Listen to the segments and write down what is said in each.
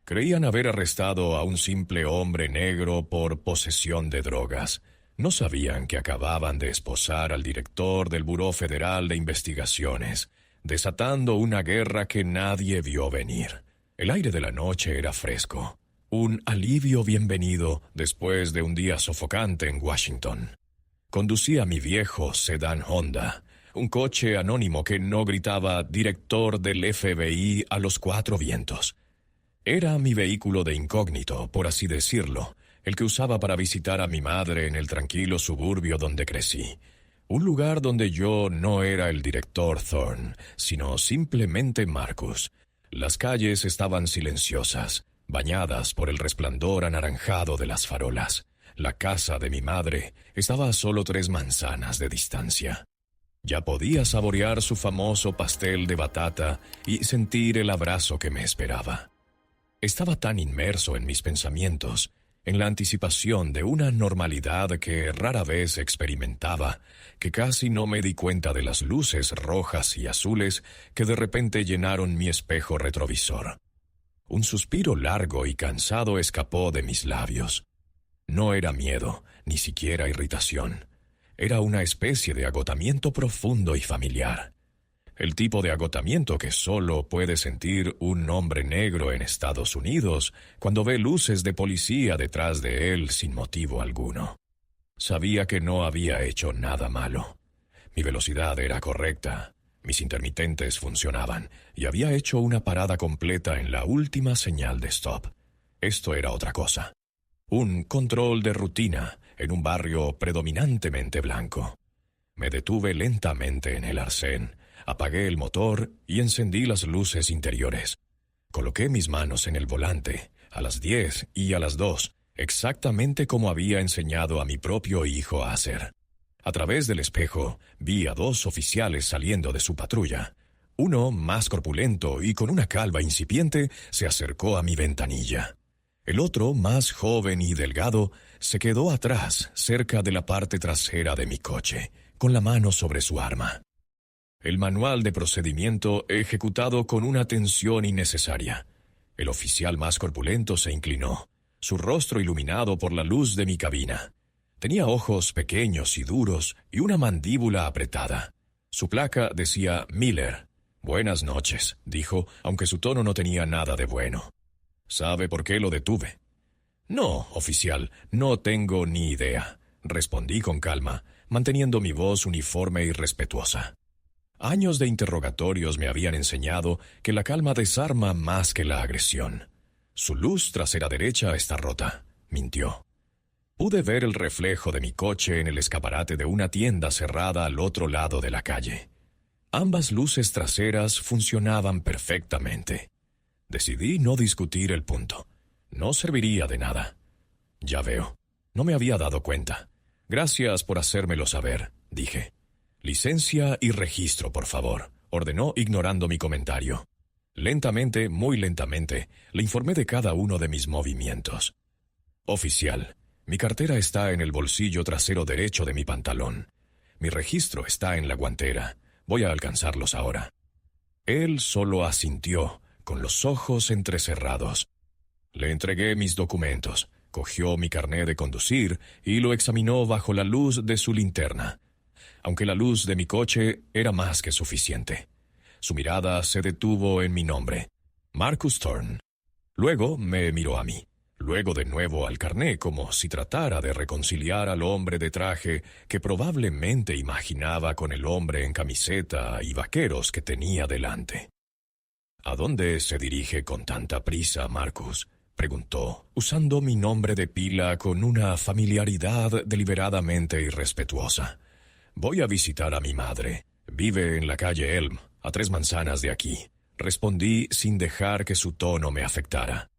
Creían haber arrestado a un simple hombre negro por posesión de drogas. No sabían que acababan de esposar al director del Buró Federal de Investigaciones, desatando una guerra que nadie vio venir. El aire de la noche era fresco, un alivio bienvenido después de un día sofocante en Washington. Conducía mi viejo sedán Honda, un coche anónimo que no gritaba «Director del FBI» a los cuatro vientos. Era mi vehículo de incógnito, por así decirlo, el que usaba para visitar a mi madre en el tranquilo suburbio donde crecí. Un lugar donde yo no era el director Thorne, sino simplemente Marcus. Las calles estaban silenciosas, bañadas por el resplandor anaranjado de las farolas. La casa de mi madre estaba a solo 3 manzanas de distancia. Ya podía saborear su famoso pastel de batata y sentir el abrazo que me esperaba. Estaba tan inmerso en mis pensamientos, en la anticipación de una normalidad que rara vez experimentaba, que casi no me di cuenta de las luces rojas y azules que de repente llenaron mi espejo retrovisor. Un suspiro largo y cansado escapó de mis labios. No era miedo, ni siquiera irritación. Era una especie de agotamiento profundo y familiar. El tipo de agotamiento que solo puede sentir un hombre negro en Estados Unidos cuando ve luces de policía detrás de él sin motivo alguno. Sabía que no había hecho nada malo. Mi velocidad era correcta, mis intermitentes funcionaban y había hecho una parada completa en la última señal de stop. Esto era otra cosa. Un control de rutina en un barrio predominantemente blanco. Me detuve lentamente en el arcén. Apagué el motor y encendí las luces interiores. Coloqué mis manos en el volante, a las 10 y a las 2, exactamente como había enseñado a mi propio hijo a hacer. A través del espejo, vi a 2 oficiales saliendo de su patrulla. Uno, más corpulento y con una calva incipiente, se acercó a mi ventanilla. El otro, más joven y delgado, se quedó atrás, cerca de la parte trasera de mi coche, con la mano sobre su arma. El manual de procedimiento ejecutado con una tensión innecesaria. El oficial más corpulento se inclinó, su rostro iluminado por la luz de mi cabina. Tenía ojos pequeños y duros y una mandíbula apretada. Su placa decía Miller. «Buenas noches», dijo, aunque su tono no tenía nada de bueno. «¿Sabe por qué lo detuve?» «No, oficial, no tengo ni idea», respondí con calma, manteniendo mi voz uniforme y respetuosa. Años de interrogatorios me habían enseñado que la calma desarma más que la agresión. «Su luz trasera derecha está rota», mintió. Pude ver el reflejo de mi coche en el escaparate de una tienda cerrada al otro lado de la calle. Ambas luces traseras funcionaban perfectamente. Decidí no discutir el punto. No serviría de nada. «Ya veo. No me había dado cuenta. Gracias por hacérmelo saber», dije. «Licencia y registro, por favor», ordenó ignorando mi comentario. Lentamente, muy lentamente, le informé de cada uno de mis movimientos. «Oficial, mi cartera está en el bolsillo trasero derecho de mi pantalón. Mi registro está en la guantera. Voy a alcanzarlos ahora». Él solo asintió, con los ojos entrecerrados. Le entregué mis documentos, cogió mi carné de conducir y lo examinó bajo la luz de su linterna. Aunque la luz de mi coche era más que suficiente. Su mirada se detuvo en mi nombre, Marcus Thorne. Luego me miró a mí, luego de nuevo al carné, como si tratara de reconciliar al hombre de traje que probablemente imaginaba con el hombre en camiseta y vaqueros que tenía delante. «¿A dónde se dirige con tanta prisa, Marcus?», preguntó, usando mi nombre de pila con una familiaridad deliberadamente irrespetuosa. «Voy a visitar a mi madre. Vive en la calle Elm, a 3 manzanas de aquí», respondí sin dejar que su tono me afectara.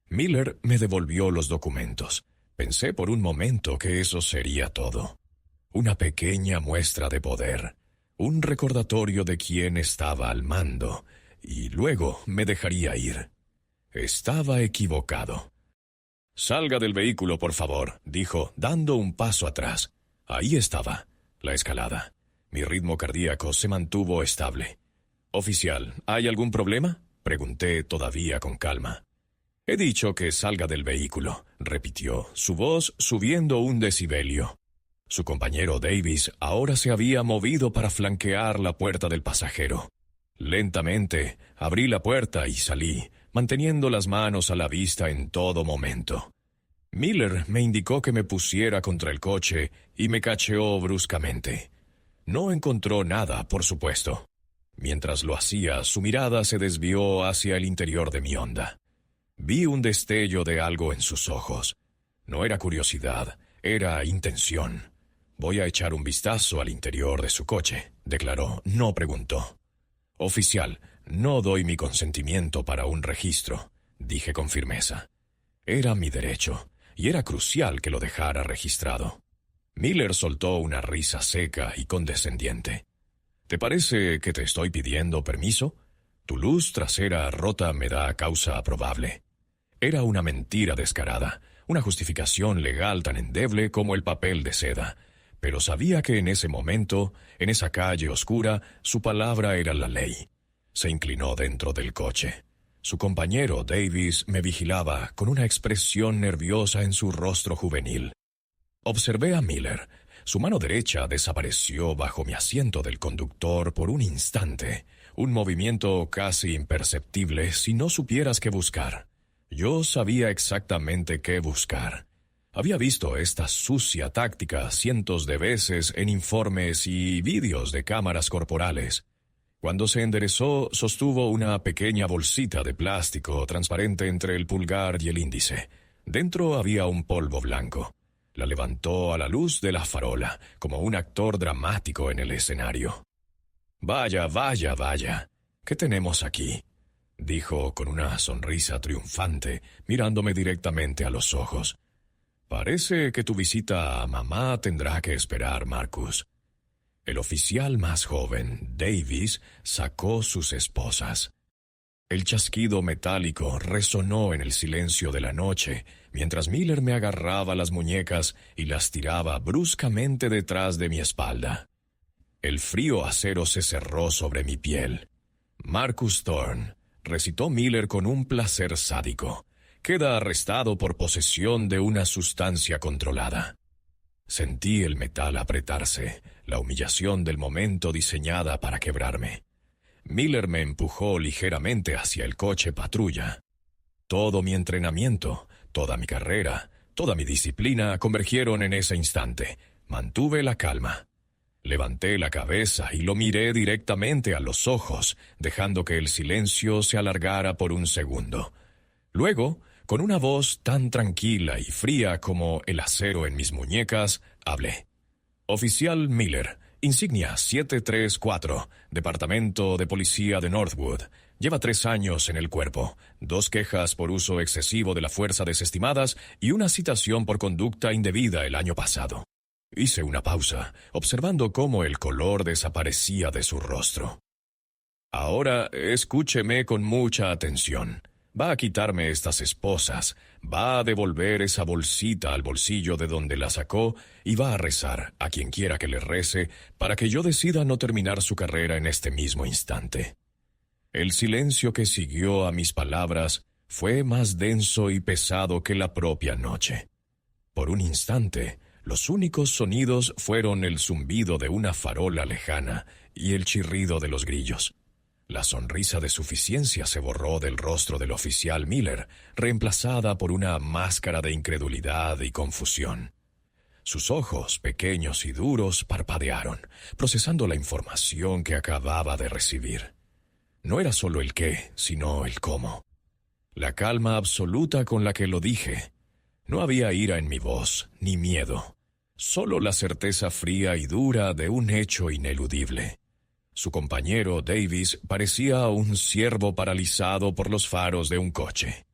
Miller me devolvió los documentos. Pensé por un momento que eso sería todo. Una pequeña muestra de poder, un recordatorio de quién estaba al mando, y luego me dejaría ir. Estaba equivocado. «Salga del vehículo, por favor», dijo, dando un paso atrás. Ahí estaba, la escalada. Mi ritmo cardíaco se mantuvo estable. «Oficial, ¿hay algún problema?», pregunté todavía con calma. He dicho que salga del vehículo, repitió, su voz subiendo un decibelio. Su compañero Davis ahora se había movido para flanquear la puerta del pasajero. Lentamente abrí la puerta y salí, manteniendo las manos a la vista en todo momento. Miller me indicó que me pusiera contra el coche y me cacheó bruscamente. No encontró nada, por supuesto. Mientras lo hacía, su mirada se desvió hacia el interior de mi Honda. Vi un destello de algo en sus ojos. No era curiosidad, era intención. Voy a echar un vistazo al interior de su coche, declaró, no preguntó. Oficial, no doy mi consentimiento para un registro, dije con firmeza. Era mi derecho, y era crucial que lo dejara registrado. Miller soltó una risa seca y condescendiente. ¿Te parece que te estoy pidiendo permiso? Tu luz trasera rota me da causa probable. Era una mentira descarada, una justificación legal tan endeble como el papel de seda. Pero sabía que en ese momento, en esa calle oscura, su palabra era la ley. Se inclinó dentro del coche. Su compañero Davis me vigilaba con una expresión nerviosa en su rostro juvenil. Observé a Miller. Su mano derecha desapareció bajo mi asiento del conductor por un instante, un movimiento casi imperceptible si no supieras qué buscar. Yo sabía exactamente qué buscar. Había visto esta sucia táctica cientos de veces en informes y vídeos de cámaras corporales. Cuando se enderezó, sostuvo una pequeña bolsita de plástico transparente entre el pulgar y el índice. Dentro había un polvo blanco. La levantó a la luz de la farola, como un actor dramático en el escenario. «Vaya, vaya, vaya. ¿Qué tenemos aquí?», dijo con una sonrisa triunfante, mirándome directamente a los ojos. «Parece que tu visita a mamá tendrá que esperar, Marcus». El oficial más joven, Davis, sacó sus esposas. El chasquido metálico resonó en el silencio de la noche, mientras Miller me agarraba las muñecas y las tiraba bruscamente detrás de mi espalda. El frío acero se cerró sobre mi piel. «Marcus Thorne», recitó Miller con un placer sádico, «queda arrestado por posesión de una sustancia controlada». Sentí el metal apretarse, la humillación del momento diseñada para quebrarme. Miller me empujó ligeramente hacia el coche patrulla. Todo mi entrenamiento, toda mi carrera, toda mi disciplina convergieron en ese instante. Mantuve la calma. Levanté la cabeza y lo miré directamente a los ojos, dejando que el silencio se alargara por un segundo. Luego, con una voz tan tranquila y fría como el acero en mis muñecas, hablé. «Oficial Miller, insignia 734, Departamento de Policía de Northwood. Lleva 3 años en el cuerpo, 2 quejas por uso excesivo de la fuerza desestimadas y una citación por conducta indebida el año pasado». Hice una pausa, observando cómo el color desaparecía de su rostro. «Ahora escúcheme con mucha atención. Va a quitarme estas esposas, va a devolver esa bolsita al bolsillo de donde la sacó y va a rezar a quien quiera que le rece para que yo decida no terminar su carrera en este mismo instante». El silencio que siguió a mis palabras fue más denso y pesado que la propia noche. Por un instante, los únicos sonidos fueron el zumbido de una farola lejana y el chirrido de los grillos. La sonrisa de suficiencia se borró del rostro del oficial Miller, reemplazada por una máscara de incredulidad y confusión. Sus ojos, pequeños y duros, parpadearon, procesando la información que acababa de recibir. No era solo el qué, sino el cómo. La calma absoluta con la que lo dije. No había ira en mi voz, ni miedo. Solo la certeza fría y dura de un hecho ineludible. Su compañero Davis parecía un ciervo paralizado por los faros de un coche.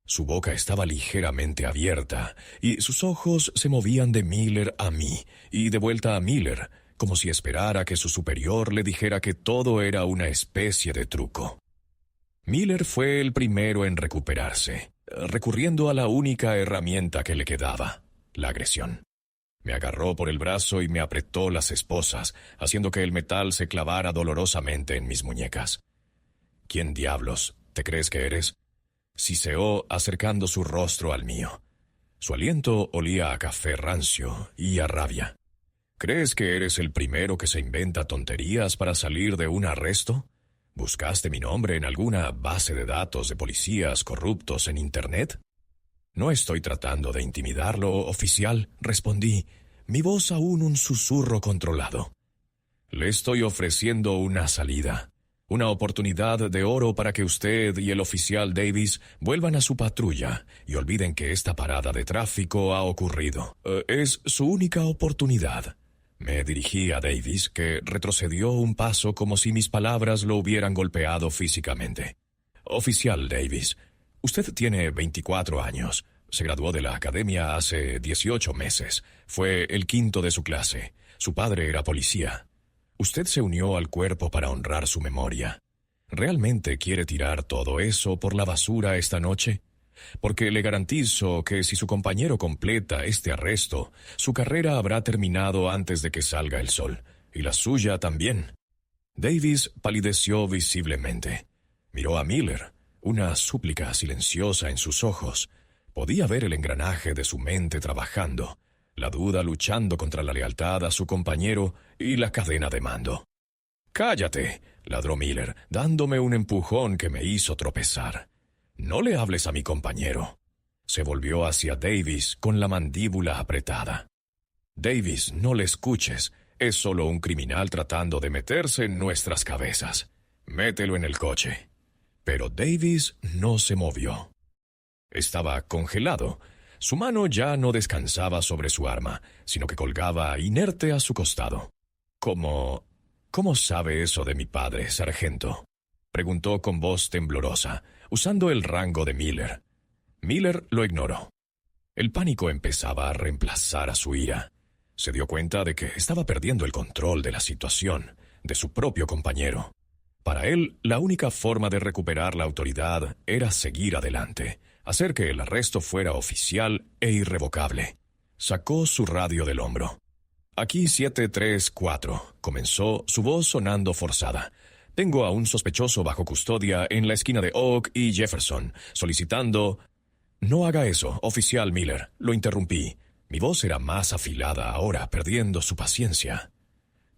Su boca estaba ligeramente abierta y sus ojos se movían de Miller a mí y de vuelta a Miller, como si esperara que su superior le dijera que todo era una especie de truco. Miller fue el primero en recuperarse, recurriendo a la única herramienta que le quedaba, la agresión. Me agarró por el brazo y me apretó las esposas, haciendo que el metal se clavara dolorosamente en mis muñecas. «¿Quién diablos te crees que eres?». siseó acercando su rostro al mío. Su aliento olía a café rancio y a rabia. ¿Crees que eres el primero que se inventa tonterías para salir de un arresto? ¿Buscaste mi nombre en alguna base de datos de policías corruptos en Internet? No estoy tratando de intimidarlo, oficial, respondí, mi voz aún un susurro controlado. Le estoy ofreciendo una salida, una oportunidad de oro para que usted y el oficial Davis vuelvan a su patrulla y olviden que esta parada de tráfico ha ocurrido. Es su única oportunidad. Me dirigí a Davis, que retrocedió un paso como si mis palabras lo hubieran golpeado físicamente. Oficial Davis, usted tiene 24 años. Se graduó de la academia hace 18 meses. Fue el quinto de su clase. Su padre era policía. Usted se unió al cuerpo para honrar su memoria. ¿Realmente quiere tirar todo eso por la basura esta noche? Porque le garantizo que si su compañero completa este arresto, su carrera habrá terminado antes de que salga el sol, y la suya también. Davis palideció visiblemente. Miró a Miller, una súplica silenciosa en sus ojos. Podía ver el engranaje de su mente trabajando, la duda luchando contra la lealtad a su compañero y la cadena de mando. «Cállate», ladró Miller, dándome un empujón que me hizo tropezar. «No le hables a mi compañero». Se volvió hacia Davis con la mandíbula apretada. «Davis, no le escuches. Es solo un criminal tratando de meterse en nuestras cabezas. Mételo en el coche». Pero Davis no se movió. Estaba congelado. Su mano ya no descansaba sobre su arma, sino que colgaba inerte a su costado. «¿Cómo sabe eso de mi padre, sargento?», preguntó con voz temblorosa, usando el rango de Miller. Miller lo ignoró. El pánico empezaba a reemplazar a su ira. Se dio cuenta de que estaba perdiendo el control de la situación, de su propio compañero. Para él, la única forma de recuperar la autoridad era seguir adelante, hacer que el arresto fuera oficial e irrevocable. Sacó su radio del hombro. «Aquí 734», comenzó, su voz sonando forzada. «Tengo a un sospechoso bajo custodia en la esquina de Oak y Jefferson, solicitando...» «No haga eso, oficial Miller», lo interrumpí. Mi voz era más afilada ahora, perdiendo su paciencia.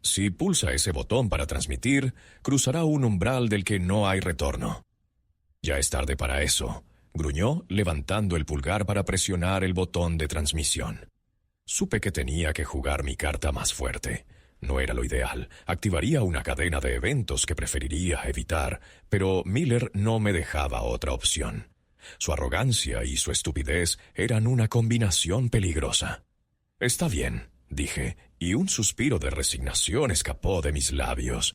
«Si pulsa ese botón para transmitir, cruzará un umbral del que no hay retorno». «Ya es tarde para eso», gruñó, levantando el pulgar para presionar el botón de transmisión. Supe que tenía que jugar mi carta más fuerte. No era lo ideal. Activaría una cadena de eventos que preferiría evitar, pero Miller no me dejaba otra opción. Su arrogancia y su estupidez eran una combinación peligrosa. «Está bien», dije, y un suspiro de resignación escapó de mis labios.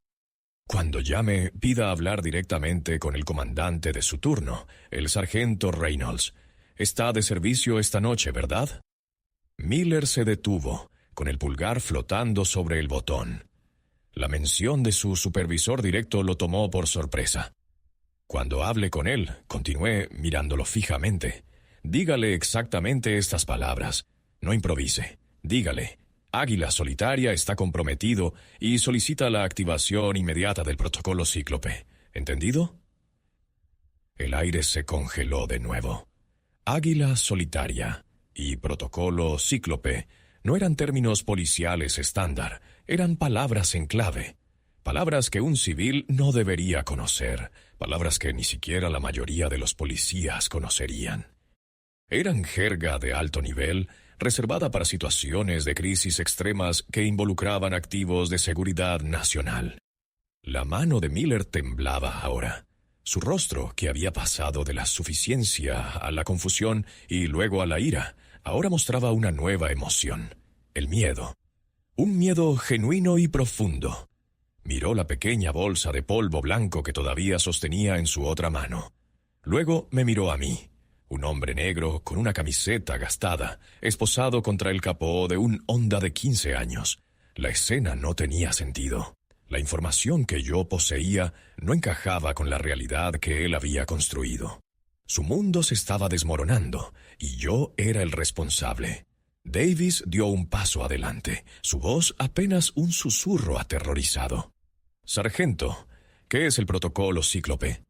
«Cuando llame, pida hablar directamente con el comandante de su turno, el sargento Reynolds. Está de servicio esta noche, ¿verdad?» Miller se detuvo, con el pulgar flotando sobre el botón. La mención de su supervisor directo lo tomó por sorpresa. «Cuando hable con él», continué mirándolo fijamente, «dígale exactamente estas palabras. No improvise. Dígale: Águila Solitaria está comprometido y solicita la activación inmediata del protocolo Cíclope. ¿Entendido?» El aire se congeló de nuevo. Águila Solitaria y protocolo Cíclope no eran términos policiales estándar, eran palabras en clave. Palabras que un civil no debería conocer, palabras que ni siquiera la mayoría de los policías conocerían. Eran jerga de alto nivel, reservada para situaciones de crisis extremas que involucraban activos de seguridad nacional. La mano de Miller temblaba ahora. Su rostro, que había pasado de la suficiencia a la confusión y luego a la ira, ahora mostraba una nueva emoción, el miedo. Un miedo genuino y profundo. Miró la pequeña bolsa de polvo blanco que todavía sostenía en su otra mano. Luego me miró a mí, un hombre negro con una camiseta gastada, esposado contra el capó de un Honda de 15 años. La escena no tenía sentido. La información que yo poseía no encajaba con la realidad que él había construido. Su mundo se estaba desmoronando, y yo era el responsable. Davis dio un paso adelante, su voz apenas un susurro aterrorizado. «Sargento, ¿qué es el protocolo Cíclope?»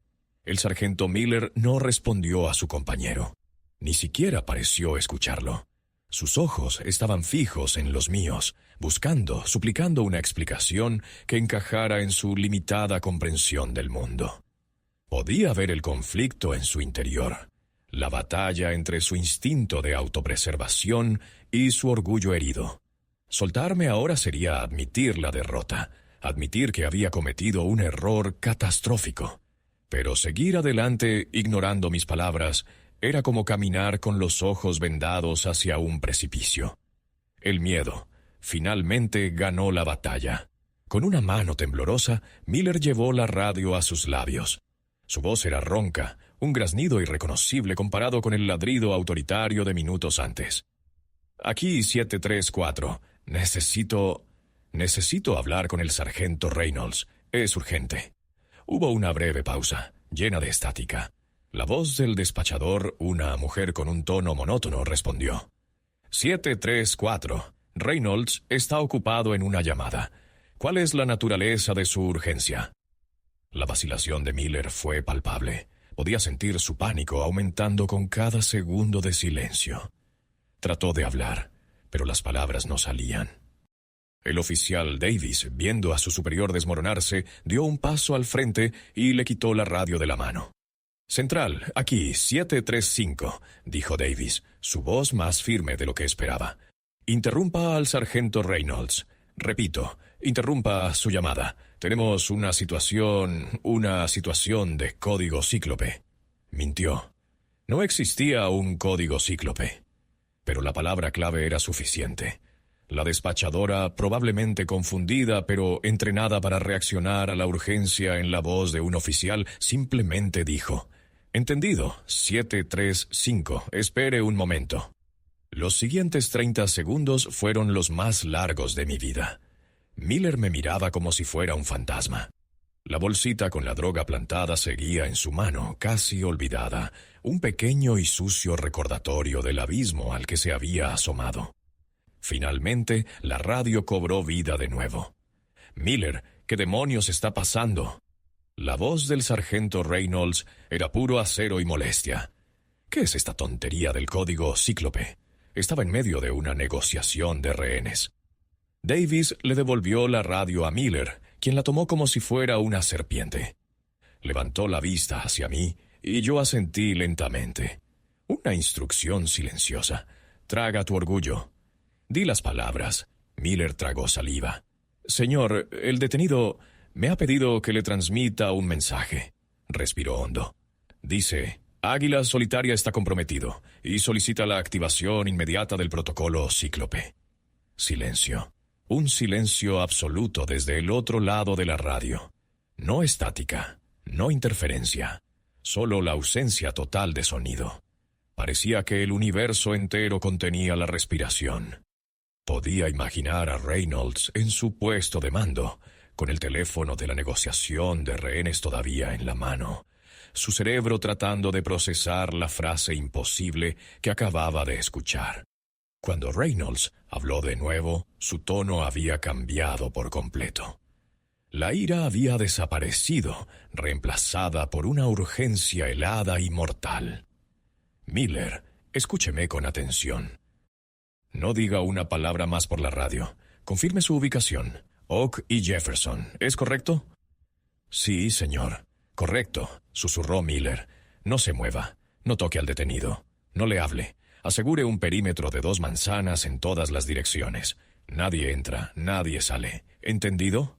El sargento Miller no respondió a su compañero. Ni siquiera pareció escucharlo. Sus ojos estaban fijos en los míos, buscando, suplicando una explicación que encajara en su limitada comprensión del mundo. Podía ver el conflicto en su interior, la batalla entre su instinto de autopreservación y su orgullo herido. Soltarme ahora sería admitir la derrota, admitir que había cometido un error catastrófico. Pero seguir adelante, ignorando mis palabras, era como caminar con los ojos vendados hacia un precipicio. El miedo finalmente ganó la batalla. Con una mano temblorosa, Miller llevó la radio a sus labios. Su voz era ronca, un graznido irreconocible comparado con el ladrido autoritario de minutos antes. Aquí 734. Necesito hablar con el sargento Reynolds. Es urgente. Hubo una breve pausa, llena de estática. La voz del despachador, una mujer con un tono monótono, respondió. 734. Reynolds está ocupado en una llamada. ¿Cuál es la naturaleza de su urgencia? La vacilación de Miller fue palpable. Podía sentir su pánico aumentando con cada segundo de silencio. Trató de hablar, pero las palabras no salían. El oficial Davis, viendo a su superior desmoronarse, dio un paso al frente y le quitó la radio de la mano. «Central, aquí, 735», dijo Davis, su voz más firme de lo que esperaba. «Interrumpa al sargento Reynolds. Repito, interrumpa su llamada. Tenemos una situación de código cíclope». Mintió. No existía un código cíclope. Pero la palabra clave era suficiente. La despachadora, probablemente confundida pero entrenada para reaccionar a la urgencia en la voz de un oficial, simplemente dijo: «Entendido, 735, espere un momento». Los siguientes 30 segundos fueron los más largos de mi vida. Miller me miraba como si fuera un fantasma. La bolsita con la droga plantada seguía en su mano, casi olvidada, un pequeño y sucio recordatorio del abismo al que se había asomado. Finalmente, la radio cobró vida de nuevo. «Miller, ¿qué demonios está pasando?» La voz del sargento Reynolds era puro acero y molestia. «¿Qué es esta tontería del código cíclope?» Estaba en medio de una negociación de rehenes. Davis le devolvió la radio a Miller, quien la tomó como si fuera una serpiente. Levantó la vista hacia mí y yo asentí lentamente. Una instrucción silenciosa. «Traga tu orgullo». Di las palabras. Miller tragó saliva. «Señor, el detenido me ha pedido que le transmita un mensaje». Respiró hondo. Dice: «Águila Solitaria está comprometido y solicita la activación inmediata del protocolo cíclope». Silencio. Un silencio absoluto desde el otro lado de la radio. No estática, no interferencia, solo la ausencia total de sonido. Parecía que el universo entero contenía la respiración. Podía imaginar a Reynolds en su puesto de mando, con el teléfono de la negociación de rehenes todavía en la mano, su cerebro tratando de procesar la frase imposible que acababa de escuchar. Cuando Reynolds habló de nuevo, su tono había cambiado por completo. La ira había desaparecido, reemplazada por una urgencia helada y mortal. «Miller, escúcheme con atención. No diga una palabra más por la radio. Confirme su ubicación. Oak y Jefferson, ¿es correcto?» «Sí, señor. Correcto», susurró Miller. «No se mueva. No toque al detenido. No le hable. Asegure un perímetro de 2 manzanas en todas las direcciones. Nadie entra, nadie sale. ¿Entendido?»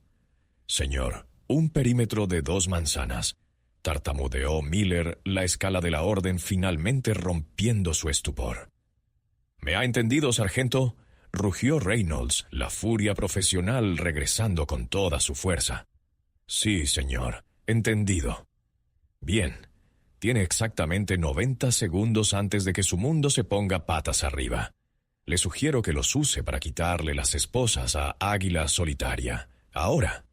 «Señor, un perímetro de 2 manzanas», tartamudeó Miller, la escala de la orden finalmente rompiendo su estupor. «¿Me ha entendido, sargento?», rugió Reynolds, la furia profesional regresando con toda su fuerza. «Sí, señor, entendido». «Bien. Tiene exactamente 90 segundos antes de que su mundo se ponga patas arriba. Le sugiero que los use para quitarle las esposas a Águila Solitaria. Ahora».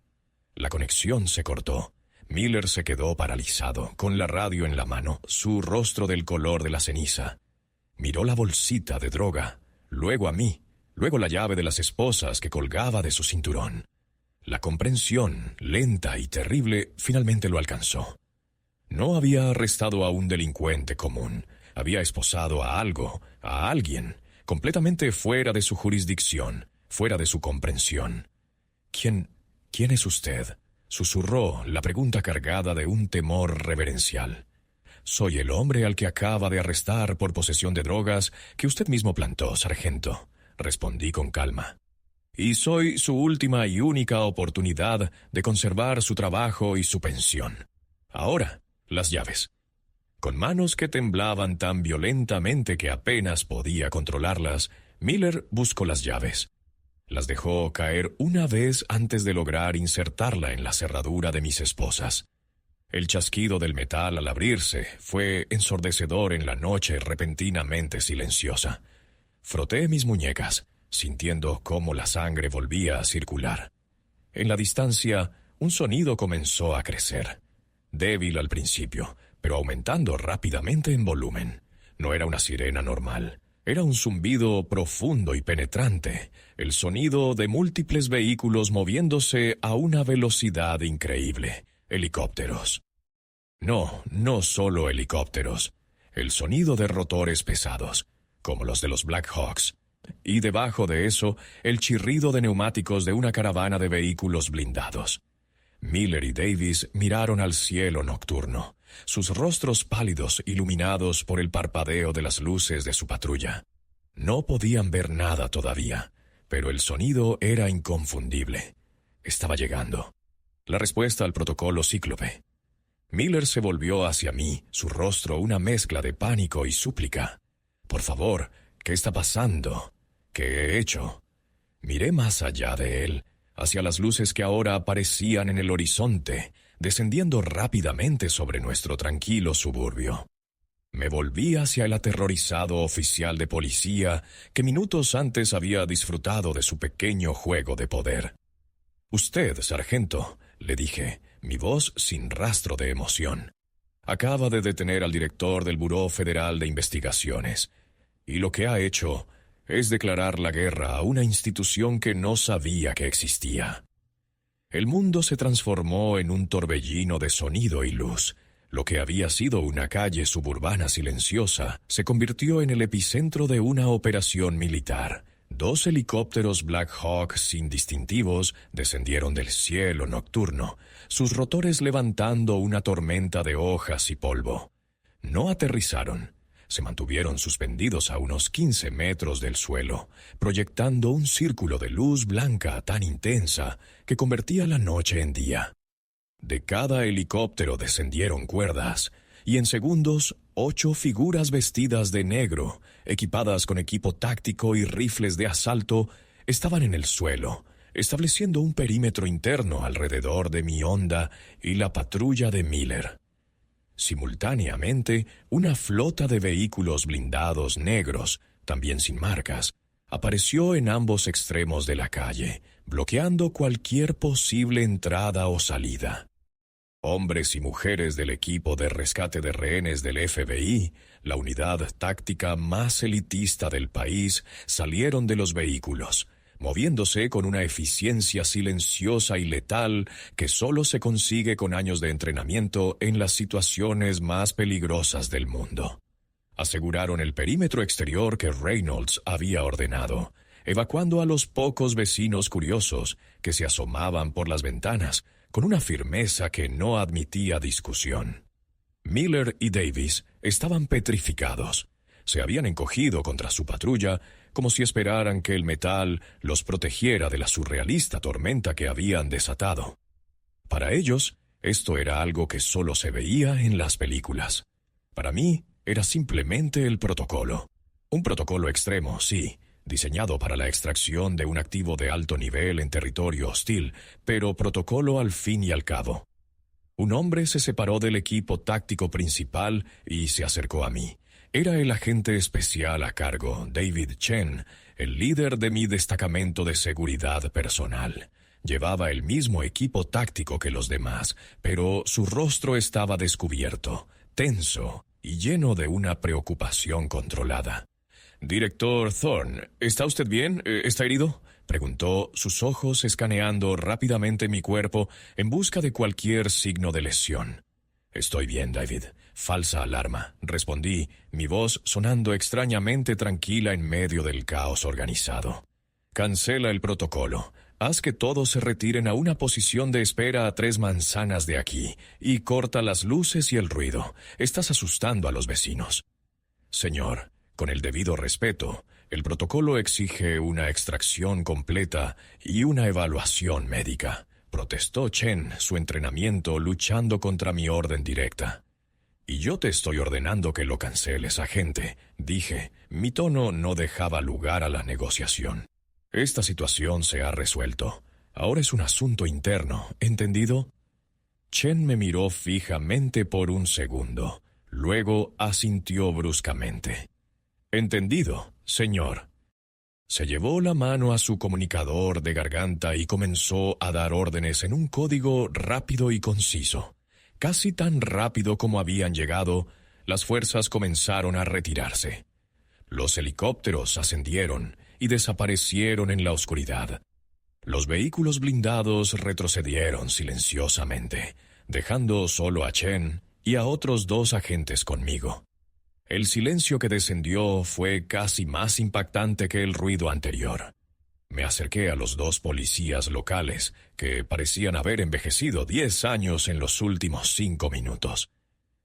La conexión se cortó. Miller se quedó paralizado, con la radio en la mano, su rostro del color de la ceniza. Miró la bolsita de droga, luego a mí, luego la llave de las esposas que colgaba de su cinturón. La comprensión, lenta y terrible, finalmente lo alcanzó. No había arrestado a un delincuente común. Había esposado a algo, a alguien, completamente fuera de su jurisdicción, fuera de su comprensión. ¿Quién es usted?, susurró la pregunta cargada de un temor reverencial. Soy el hombre al que acaba de arrestar por posesión de drogas que usted mismo plantó, sargento, respondí con calma. Y soy su última y única oportunidad de conservar su trabajo y su pensión. Ahora, las llaves. Con manos que temblaban tan violentamente que apenas podía controlarlas, Miller buscó las llaves. Las dejó caer una vez antes de lograr insertarla en la cerradura de mis esposas. El chasquido del metal al abrirse fue ensordecedor en la noche repentinamente silenciosa. Froté mis muñecas, sintiendo cómo la sangre volvía a circular. En la distancia, un sonido comenzó a crecer. Débil al principio, pero aumentando rápidamente en volumen. No era una sirena normal. Era un zumbido profundo y penetrante, el sonido de múltiples vehículos moviéndose a una velocidad increíble. Helicópteros. No solo helicópteros. El sonido de rotores pesados, como los de los Black Hawks. Y debajo de eso, el chirrido de neumáticos de una caravana de vehículos blindados. Miller y Davis miraron al cielo nocturno, sus rostros pálidos iluminados por el parpadeo de las luces de su patrulla. No podían ver nada todavía, pero el sonido era inconfundible. Estaba llegando. La respuesta al protocolo cíclope. Miller se volvió hacia mí, su rostro una mezcla de pánico y súplica. «Por favor, ¿qué está pasando? ¿Qué he hecho?» Miré más allá de él, hacia las luces que ahora aparecían en el horizonte, descendiendo rápidamente sobre nuestro tranquilo suburbio. Me volví hacia el aterrorizado oficial de policía que minutos antes había disfrutado de su pequeño juego de poder. «Usted, sargento», le dije, mi voz sin rastro de emoción, «acaba de detener al director del Buró Federal de Investigaciones, y lo que ha hecho es declarar la guerra a una institución que no sabía que existía». El mundo se transformó en un torbellino de sonido y luz. Lo que había sido una calle suburbana silenciosa se convirtió en el epicentro de una operación militar. 2 helicópteros Black Hawk sin distintivos descendieron del cielo nocturno, sus rotores levantando una tormenta de hojas y polvo. No aterrizaron. Se mantuvieron suspendidos a unos 15 metros del suelo, proyectando un círculo de luz blanca tan intensa que convertía la noche en día. De cada helicóptero descendieron cuerdas, y en segundos 8 figuras vestidas de negro, equipadas con equipo táctico y rifles de asalto, estaban en el suelo, estableciendo un perímetro interno alrededor de mi Honda y la patrulla de Miller. Simultáneamente, una flota de vehículos blindados negros, también sin marcas, apareció en ambos extremos de la calle, bloqueando cualquier posible entrada o salida. Hombres y mujeres del equipo de rescate de rehenes del FBI, la unidad táctica más elitista del país, salieron de los vehículos, moviéndose con una eficiencia silenciosa y letal que solo se consigue con años de entrenamiento en las situaciones más peligrosas del mundo. Aseguraron el perímetro exterior que Reynolds había ordenado, evacuando a los pocos vecinos curiosos que se asomaban por las ventanas con una firmeza que no admitía discusión. Miller y Davis estaban petrificados. Se habían encogido contra su patrulla como si esperaran que el metal los protegiera de la surrealista tormenta que habían desatado. Para ellos, esto era algo que solo se veía en las películas. Para mí, era simplemente el protocolo. Un protocolo extremo, sí, diseñado para la extracción de un activo de alto nivel en territorio hostil, pero protocolo al fin y al cabo. Un hombre se separó del equipo táctico principal y se acercó a mí. Era el agente especial a cargo, David Chen, el líder de mi destacamento de seguridad personal. Llevaba el mismo equipo táctico que los demás, pero su rostro estaba descubierto, tenso y lleno de una preocupación controlada. «Director Thorne, ¿está usted bien? ¿Está herido?», preguntó, sus ojos escaneando rápidamente mi cuerpo en busca de cualquier signo de lesión. Estoy bien, David. Falsa alarma, respondí, mi voz sonando extrañamente tranquila en medio del caos organizado. Cancela el protocolo. Haz que todos se retiren a una posición de espera a 3 manzanas de aquí y corta las luces y el ruido. Estás asustando a los vecinos. Señor, con el debido respeto, el protocolo exige una extracción completa y una evaluación médica, protestó Chen, su entrenamiento luchando contra mi orden directa. Y yo te estoy ordenando que lo canceles, agente, dije. Mi tono no dejaba lugar a la negociación. Esta situación se ha resuelto. Ahora es un asunto interno, ¿entendido? Chen me miró fijamente por un segundo. Luego asintió bruscamente. Entendido, señor. Se llevó la mano a su comunicador de garganta y comenzó a dar órdenes en un código rápido y conciso. Casi tan rápido como habían llegado, las fuerzas comenzaron a retirarse. Los helicópteros ascendieron y desaparecieron en la oscuridad. Los vehículos blindados retrocedieron silenciosamente, dejando solo a Chen y a otros 2 agentes conmigo. El silencio que descendió fue casi más impactante que el ruido anterior. Me acerqué a los 2 policías locales, que parecían haber envejecido 10 años en los últimos 5 minutos.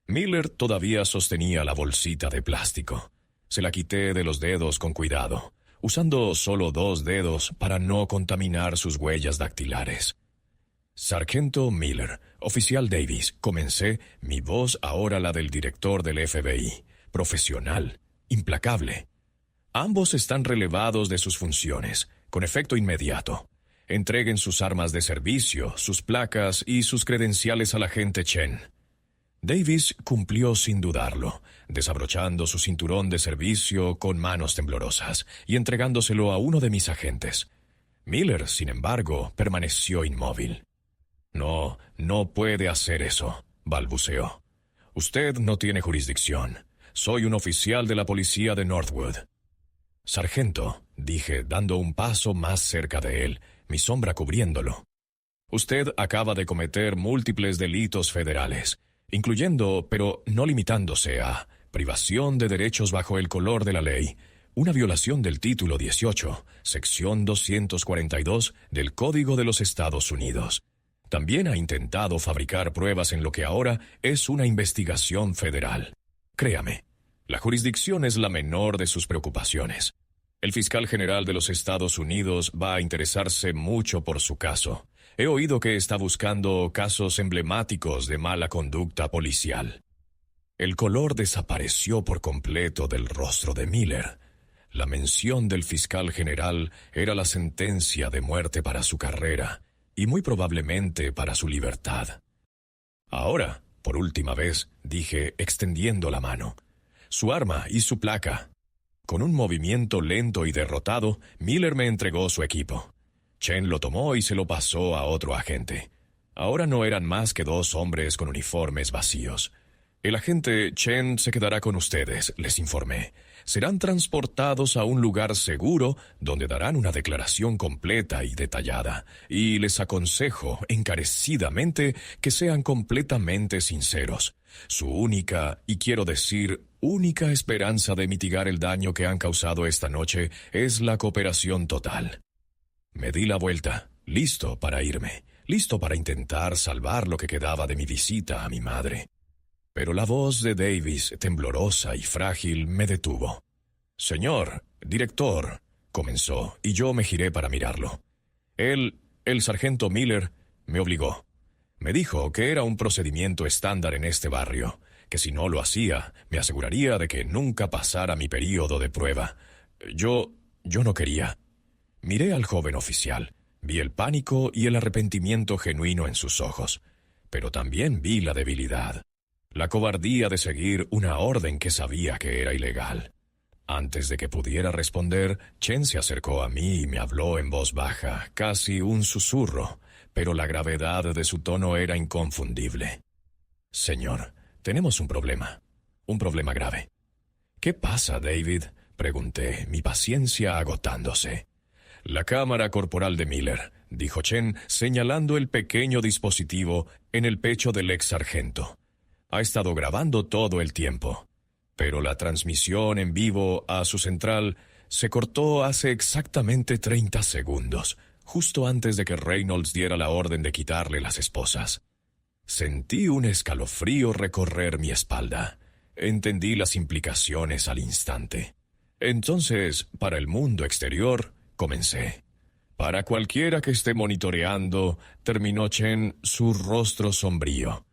Miller todavía sostenía la bolsita de plástico. Se la quité de los dedos con cuidado, usando solo 2 dedos para no contaminar sus huellas dactilares. Sargento Miller, oficial Davis, comencé, mi voz ahora la del director del FBI, profesional, implacable. Ambos están relevados de sus funciones, con efecto inmediato. Entreguen sus armas de servicio, sus placas y sus credenciales al agente Chen. Davis cumplió sin dudarlo, desabrochando su cinturón de servicio con manos temblorosas y entregándoselo a uno de mis agentes. Miller, sin embargo, permaneció inmóvil. No puede hacer eso, balbuceó. Usted no tiene jurisdicción. Soy un oficial de la policía de Northwood. Sargento, dije, dando un paso más cerca de él, mi sombra cubriéndolo. Usted acaba de cometer múltiples delitos federales, incluyendo, pero no limitándose a, privación de derechos bajo el color de la ley, una violación del título 18, sección 242 del Código de los Estados Unidos. También ha intentado fabricar pruebas en lo que ahora es una investigación federal. Créame, la jurisdicción es la menor de sus preocupaciones. El fiscal general de los Estados Unidos va a interesarse mucho por su caso. He oído que está buscando casos emblemáticos de mala conducta policial. El color desapareció por completo del rostro de Miller. La mención del fiscal general era la sentencia de muerte para su carrera y muy probablemente para su libertad. Ahora, por última vez, dije, extendiendo la mano, su arma y su placa. Con un movimiento lento y derrotado, Miller me entregó su equipo. Chen lo tomó y se lo pasó a otro agente. Ahora no eran más que 2 hombres con uniformes vacíos. El agente Chen se quedará con ustedes, les informé. Serán transportados a un lugar seguro donde darán una declaración completa y detallada. Y les aconsejo encarecidamente que sean completamente sinceros. Su única, y quiero decir, única esperanza de mitigar el daño que han causado esta noche es la cooperación total. Me di la vuelta, listo para irme, listo para intentar salvar lo que quedaba de mi visita a mi madre. Pero la voz de Davis, temblorosa y frágil, me detuvo. «Señor, director», comenzó, y yo me giré para mirarlo. El sargento Miller me obligó. Me dijo que era un procedimiento estándar en este barrio, que si no lo hacía, me aseguraría de que nunca pasara mi período de prueba. Yo no quería. Miré al joven oficial. Vi el pánico y el arrepentimiento genuino en sus ojos, pero también vi la debilidad, la cobardía de seguir una orden que sabía que era ilegal. Antes de que pudiera responder, Chen se acercó a mí y me habló en voz baja, casi un susurro, pero la gravedad de su tono era inconfundible. «Señor, tenemos un problema grave». «¿Qué pasa, David?», pregunté, mi paciencia agotándose. «La cámara corporal de Miller», dijo Chen, señalando el pequeño dispositivo en el pecho del ex sargento. Ha estado grabando todo el tiempo, pero la transmisión en vivo a su central se cortó hace exactamente 30 segundos, justo antes de que Reynolds diera la orden de quitarle las esposas. Sentí un escalofrío recorrer mi espalda. Entendí las implicaciones al instante. Entonces, para el mundo exterior, comencé. Para cualquiera que esté monitoreando, terminó Chen, su rostro sombrío.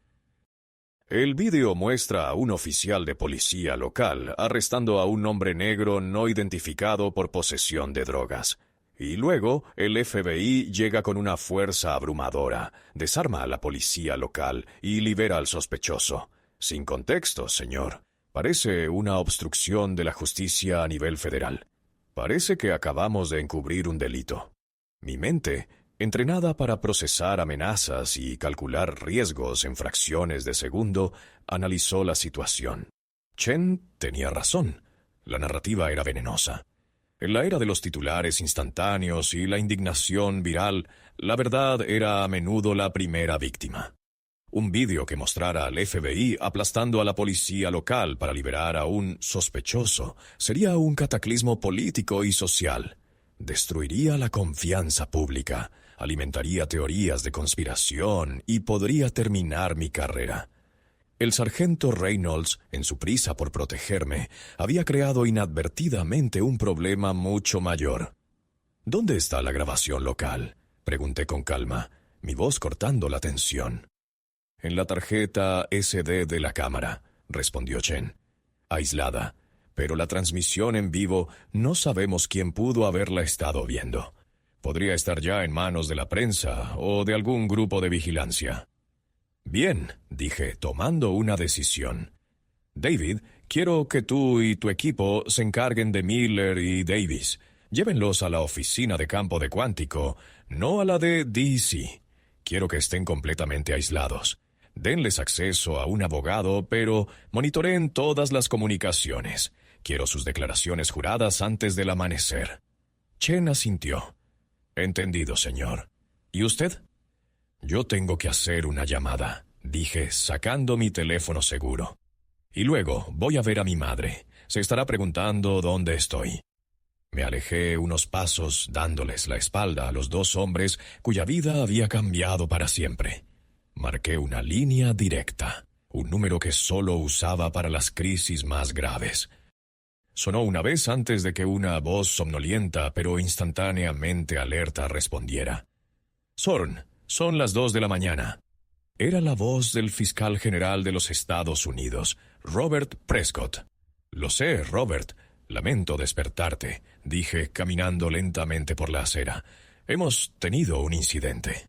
El vídeo muestra a un oficial de policía local arrestando a un hombre negro no identificado por posesión de drogas. Y luego, el FBI llega con una fuerza abrumadora, desarma a la policía local y libera al sospechoso. Sin contexto, señor. Parece una obstrucción de la justicia a nivel federal. Parece que acabamos de encubrir un delito. Mi mente, entrenada para procesar amenazas y calcular riesgos en fracciones de segundo, analizó la situación. Chen tenía razón. La narrativa era venenosa. En la era de los titulares instantáneos y la indignación viral, la verdad era a menudo la primera víctima. Un vídeo que mostrara al FBI aplastando a la policía local para liberar a un sospechoso sería un cataclismo político y social. Destruiría la confianza pública, alimentaría teorías de conspiración y podría terminar mi carrera. El sargento Reynolds, en su prisa por protegerme, había creado inadvertidamente un problema mucho mayor. ¿Dónde está la grabación local?, pregunté con calma, mi voz cortando la tensión. En la tarjeta SD de la cámara, respondió Chen. Aislada, pero la transmisión en vivo no sabemos quién pudo haberla estado viendo. Podría estar ya en manos de la prensa o de algún grupo de vigilancia. Bien, dije, tomando una decisión. David, quiero que tú y tu equipo se encarguen de Miller y Davis. Llévenlos a la oficina de campo de Cuántico, no a la de DC. Quiero que estén completamente aislados. Denles acceso a un abogado, pero monitoreen todas las comunicaciones. Quiero sus declaraciones juradas antes del amanecer. Chen asintió. Entendido, señor. ¿Y usted? Yo tengo que hacer una llamada, dije, sacando mi teléfono seguro. Y luego voy a ver a mi madre. Se estará preguntando dónde estoy. Me alejé unos pasos, dándoles la espalda a los dos hombres cuya vida había cambiado para siempre. Marqué una línea directa, un número que solo usaba para las crisis más graves. Sonó una vez antes de que una voz somnolienta pero instantáneamente alerta respondiera. Zorn. Son las 2 de la mañana. Era la voz del fiscal general de los Estados Unidos, Robert Prescott. Lo sé, Robert. Lamento despertarte, dije, caminando lentamente por la acera. Hemos tenido un incidente.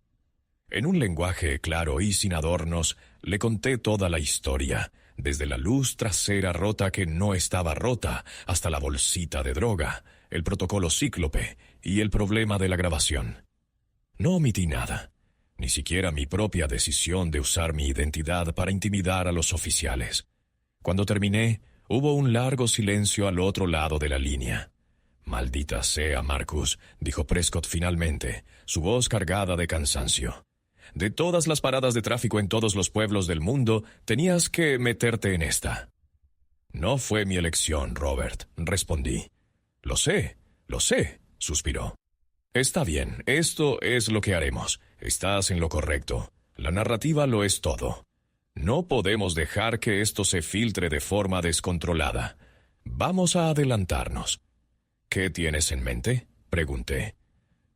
En un lenguaje claro y sin adornos, le conté toda la historia, desde la luz trasera rota que no estaba rota, hasta la bolsita de droga, el protocolo cíclope y el problema de la grabación. No omití nada. Ni siquiera mi propia decisión de usar mi identidad para intimidar a los oficiales. Cuando terminé, hubo un largo silencio al otro lado de la línea. «Maldita sea, Marcus», dijo Prescott finalmente, su voz cargada de cansancio. «De todas las paradas de tráfico en todos los pueblos del mundo, tenías que meterte en esta». «No fue mi elección, Robert», respondí. Lo sé», suspiró. «Está bien, esto es lo que haremos. Estás en lo correcto. La narrativa lo es todo. No podemos dejar que esto se filtre de forma descontrolada. Vamos a adelantarnos». «¿Qué tienes en mente?», pregunté.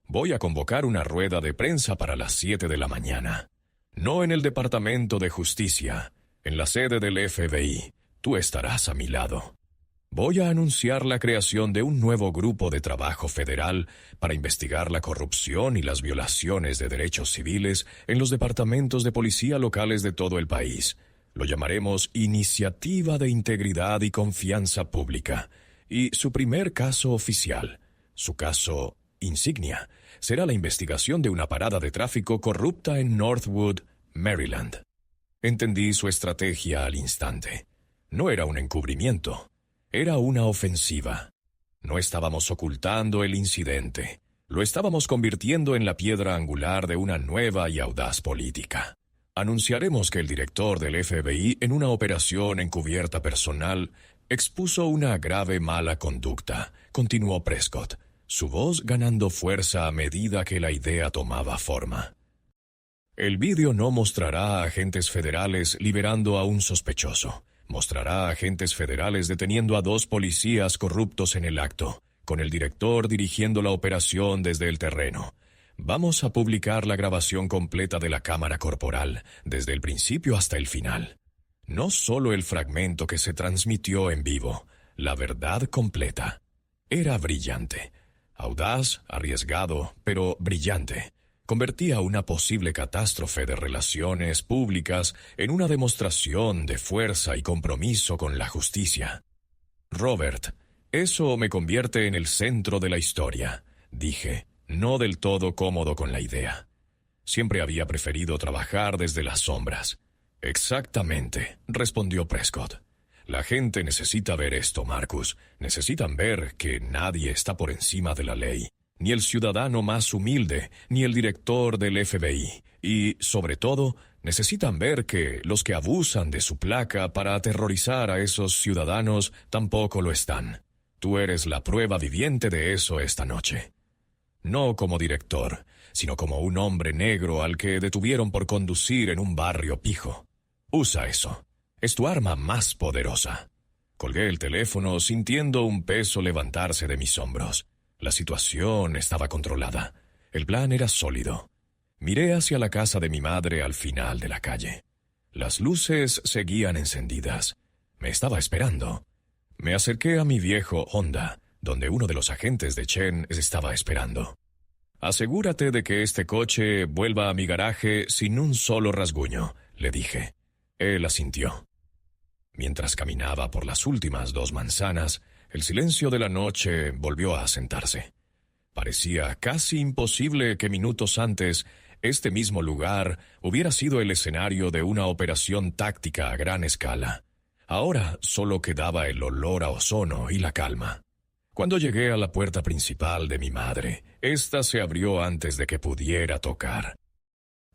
«Voy a convocar una rueda de prensa para las 7 de la mañana. No en el Departamento de Justicia, en la sede del FBI. Tú estarás a mi lado. Voy a anunciar la creación de un nuevo grupo de trabajo federal para investigar la corrupción y las violaciones de derechos civiles en los departamentos de policía locales de todo el país. Lo llamaremos Iniciativa de Integridad y Confianza Pública. Y su primer caso oficial, su caso insignia, será la investigación de una parada de tráfico corrupta en Northwood, Maryland». Entendí su estrategia al instante. No era un encubrimiento. Era una ofensiva. No estábamos ocultando el incidente. Lo estábamos convirtiendo en la piedra angular de una nueva y audaz política. Anunciaremos que el director del FBI, en una operación encubierta personal, expuso una grave mala conducta, continuó Prescott, su voz ganando fuerza a medida que la idea tomaba forma. El vídeo no mostrará a agentes federales liberando a un sospechoso. Mostrará a agentes federales deteniendo a 2 policías corruptos en el acto, con el director dirigiendo la operación desde el terreno. Vamos a publicar la grabación completa de la cámara corporal, desde el principio hasta el final. No solo el fragmento que se transmitió en vivo, la verdad completa. Era brillante. Audaz, arriesgado, pero brillante. Convertía una posible catástrofe de relaciones públicas en una demostración de fuerza y compromiso con la justicia. Robert, eso me convierte en el centro de la historia, dije, no del todo cómodo con la idea. Siempre había preferido trabajar desde las sombras. Exactamente, respondió Prescott. La gente necesita ver esto, Marcus. Necesitan ver que nadie está por encima de la ley. Ni el ciudadano más humilde, ni el director del FBI. Y, sobre todo, necesitan ver que los que abusan de su placa para aterrorizar a esos ciudadanos tampoco lo están. Tú eres la prueba viviente de eso esta noche. No como director, sino como un hombre negro al que detuvieron por conducir en un barrio pijo. Usa eso. Es tu arma más poderosa. Colgué el teléfono sintiendo un peso levantarse de mis hombros. La situación estaba controlada. El plan era sólido. Miré hacia la casa de mi madre al final de la calle. Las luces seguían encendidas. Me estaba esperando. Me acerqué a mi viejo Honda, donde uno de los agentes de Chen estaba esperando. Asegúrate de que este coche vuelva a mi garaje sin un solo rasguño, le dije. Él asintió. Mientras caminaba por las últimas 2 manzanas, el silencio de la noche volvió a asentarse. Parecía casi imposible que minutos antes este mismo lugar hubiera sido el escenario de una operación táctica a gran escala. Ahora solo quedaba el olor a ozono y la calma. Cuando llegué a la puerta principal de mi madre, ésta se abrió antes de que pudiera tocar.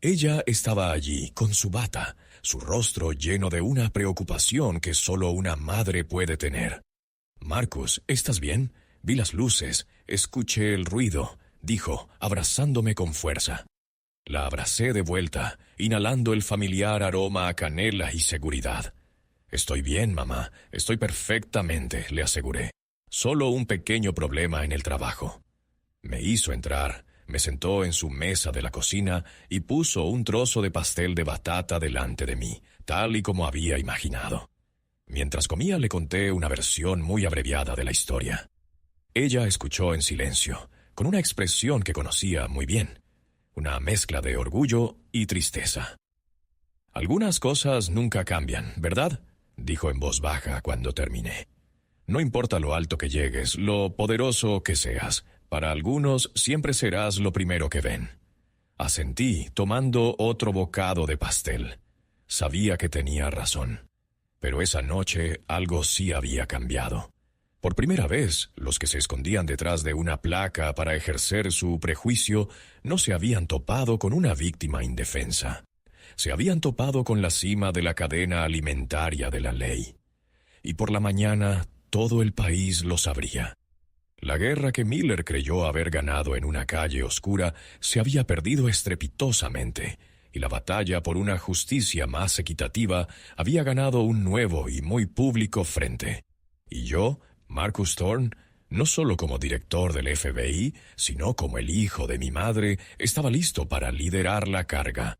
Ella estaba allí con su bata, su rostro lleno de una preocupación que solo una madre puede tener. «Marcus, ¿estás bien? Vi las luces, escuché el ruido», dijo, abrazándome con fuerza. La abracé de vuelta, inhalando el familiar aroma a canela y seguridad. «Estoy bien, mamá, estoy perfectamente», le aseguré. «Solo un pequeño problema en el trabajo». Me hizo entrar, me sentó en su mesa de la cocina y puso un trozo de pastel de batata delante de mí, tal y como había imaginado. Mientras comía le conté una versión muy abreviada de la historia. Ella escuchó en silencio, con una expresión que conocía muy bien, una mezcla de orgullo y tristeza. «Algunas cosas nunca cambian, ¿verdad?», dijo en voz baja cuando terminé. «No importa lo alto que llegues, lo poderoso que seas, para algunos siempre serás lo primero que ven». Asentí, tomando otro bocado de pastel. Sabía que tenía razón. Pero esa noche algo sí había cambiado. Por primera vez, los que se escondían detrás de una placa para ejercer su prejuicio no se habían topado con una víctima indefensa. Se habían topado con la cima de la cadena alimentaria de la ley. Y por la mañana todo el país lo sabría. La guerra que Miller creyó haber ganado en una calle oscura se había perdido estrepitosamente, y la batalla por una justicia más equitativa había ganado un nuevo y muy público frente. Y yo, Marcus Thorne, no solo como director del FBI, sino como el hijo de mi madre, estaba listo para liderar la carga.